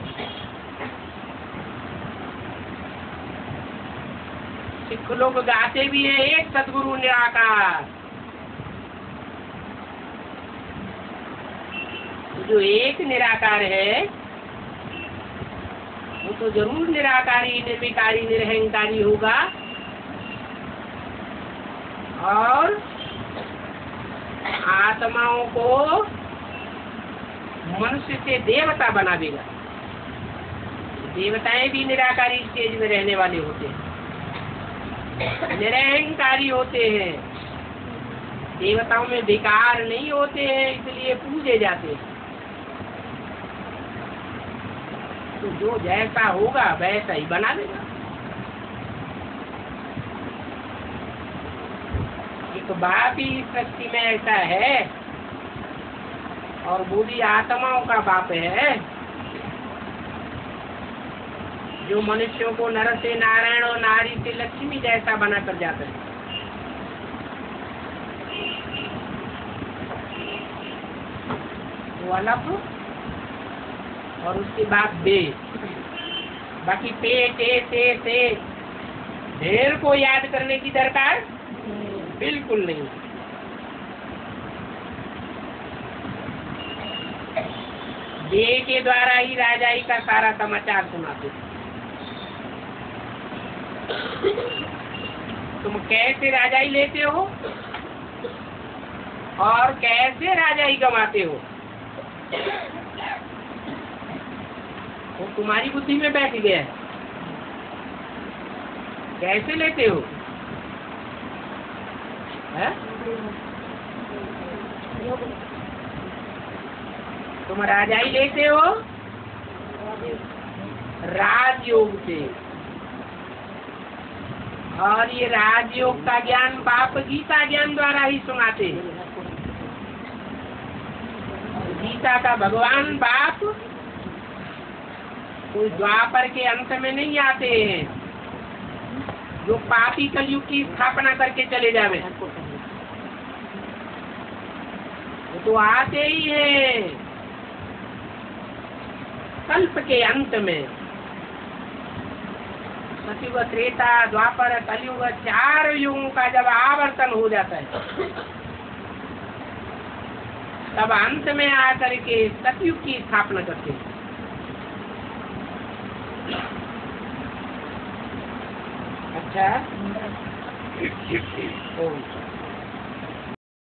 सिख लोग गाते भी हैं एक सदगुरु निराकार, जो एक निराकार है वो तो जरूर निराकारी, निर्विकारी, निरहंकारी होगा और आत्माओं को मनुष्य से देवता बना देगा। देवताएं भी निराकारी स्टेज में रहने वाले होते हैं, निरहंकारी होते हैं, देवताओं में विकार नहीं होते हैं, इसलिए पूजे जाते हैं। तो जो जैसा होगा वैसा ही बना देगा। एक बाप ही सृष्टि में ऐसा है और वो भी आत्माओं का बाप है जो मनुष्यों को नर से नारायण और नारी से लक्ष्मी जैसा बना कर जाता है। वो अलग और उसके बाद दे, बाकी ते ढेर को याद करने की दरकार बिल्कुल नहीं। दे के द्वारा ही राजाई का सारा समाचार सुनाते। तुम कैसे राजाई लेते हो और कैसे राजाई गंवाते हो वो तुम्हारी बुद्धि में बैठ गया है। कैसे लेते हो है? तुम राजाई लेते हो राजयोग से, और ये राजयोग का ज्ञान बाप गीता ज्ञान द्वारा ही सुनाते हैं। गीता का भगवान बाप कोई द्वापर के अंत में नहीं आते हैं जो पापी कलयुग की स्थापना करके चले जावे। वो तो आते ही हैं कल्प के अंत में। सतयुग, त्रेता, द्वापर, कलयुग 4 युगों का जब आवर्तन हो जाता है तब अंत में आकर के सतयुग की स्थापना करते हैं। अच्छा